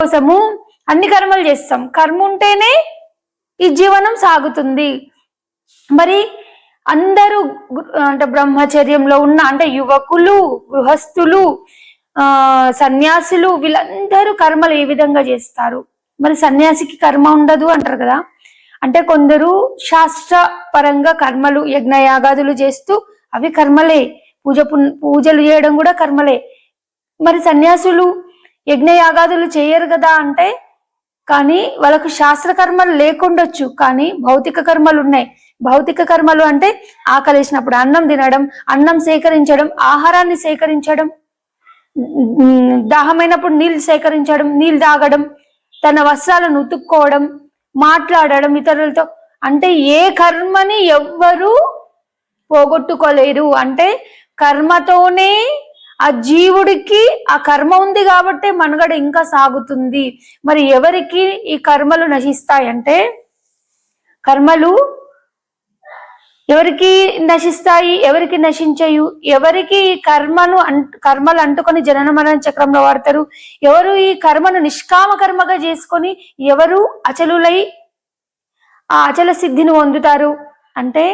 కోసము అన్ని కర్మలు చేస్తాం. కర్మ ఉంటేనే ఈ జీవనం సాగుతుంది. మరి అందరూ అంటే బ్రహ్మచర్యంలో ఉన్న అంటే యువకులు, గృహస్థులు, సన్యాసులు వీళ్ళందరూ కర్మలు ఏ విధంగా చేస్తారు? మరి సన్యాసికి కర్మ ఉండదు అంటారు కదా. అంటే కొందరు శాస్త్ర పరంగా కర్మలు యజ్ఞయాగాదులు చేస్తూ అవి కర్మలే, పూజలు చేయడం కూడా కర్మలే. మరి సన్యాసులు యజ్ఞయాగాదులు చేయరు కదా అంటే, కానీ వాళ్ళకు శాస్త్ర కర్మలు లేకుండొచ్చు, కానీ భౌతిక కర్మలు ఉన్నాయి. భౌతిక కర్మలు అంటే ఆకలేసినప్పుడు అన్నం తినడం, అన్నం సేకరించడం, ఆహారాన్ని సేకరించడం, దాహమైనప్పుడు నీళ్లు సేకరించడం, నీళ్లు తాగడం, తన వస్త్రాలను ఉతుక్కోవడం, మాట్లాడడం ఇతరులతో. అంటే ఏ కర్మని ఎవ్వరూ పోగొట్టుకోలేరు. అంటే కర్మతోనే ఆ జీవుడికి ఆ కర్మ ఉంది కాబట్టి మనుగడ ఇంకా సాగుతుంది. మరి ఎవరికి ఈ కర్మలు నశిస్తాయంటే, కర్మలు ఎవరికి నశిస్తాయి, ఎవరికి నశించవు? ఎవరికి ఈ కర్మలు అంటుకొని జనన మరణ చక్రంలో వాడతారు? ఎవరు ఈ కర్మను నిష్కామ కర్మగా చేసుకొని ఎవరు అచలులై ఆ అచల సిద్ధిని పొందుతారు అంటే,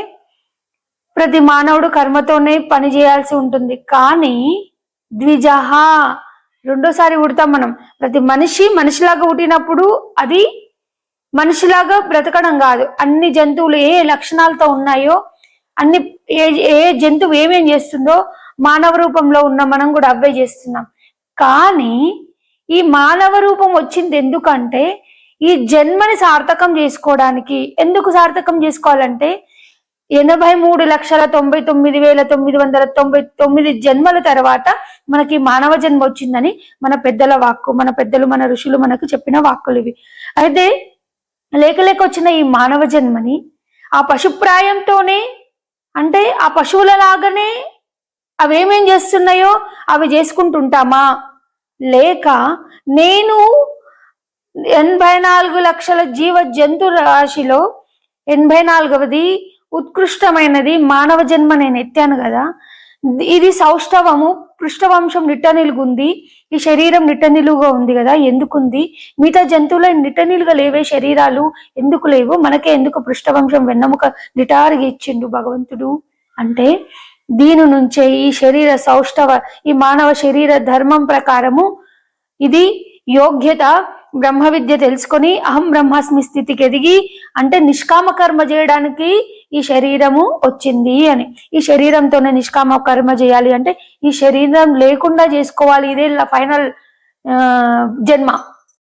ప్రతి మానవుడు కర్మతోనే పని చేయాల్సి ఉంటుంది. కానీ ద్విజహ, రెండోసారి పుడతాం మనం. ప్రతి మనిషిలాగా పుట్టినప్పుడు అది మనిషిలాగా బ్రతకడం కాదు. అన్ని జంతువులు ఏ లక్షణాలతో ఉన్నాయో, ఏ జంతువు ఏమేం చేస్తుందో మానవ రూపంలో ఉన్న మనం కూడా అవే చేస్తున్నాం. కానీ ఈ మానవ రూపం వచ్చింది ఎందుకంటే, ఈ జన్మని సార్థకం చేసుకోవడానికి. ఎందుకు సార్థకం చేసుకోవాలంటే, 83,99,999 జన్మల తర్వాత మనకి మానవ జన్మ వచ్చిందని మన పెద్దల వాక్కు, మన పెద్దలు, మన ఋషులు మనకు చెప్పిన వాక్కులు ఇవి. అయితే లేక వచ్చిన ఈ మానవ జన్మని ఆ పశుప్రాయంతోనే, అంటే ఆ పశువుల లాగానే అవేమేం చేస్తున్నాయో అవి చేసుకుంటుంటామా? లేక నేను 84 లక్షల జీవ జంతు రాశిలో 84వది ఉత్కృష్టమైనది మానవ జన్మ నేను ఎత్తాను కదా. ఇది సౌష్ఠవము, పృష్ఠవంశం నిట్టనిలుగుంది. ఈ శరీరం నిట్టనిలుగా ఉంది కదా. ఎందుకుంది? మిగతా జంతువుల నిట్టనిలుగా లేవే శరీరాలు ఎందుకు లేవు? మనకే ఎందుకు పృష్ఠవంశం వెన్నెముక నిటారుగా ఇచ్చిండు భగవంతుడు అంటే, దీని నుంచే ఈ శరీర సౌష్ఠవ, ఈ మానవ శరీర ధర్మం ప్రకారము ఇది యోగ్యత బ్రహ్మ విద్య తెలుసుకొని అహం బ్రహ్మాస్మి స్థితికి ఎదిగి, అంటే నిష్కామ కర్మ చేయడానికి ఈ శరీరము వచ్చింది అని. ఈ శరీరంతోనే నిష్కామ కర్మ చేయాలి అంటే ఈ శరీరం లేకుండా చేసుకోవాలి. ఇదే ఫైనల్ జన్మ.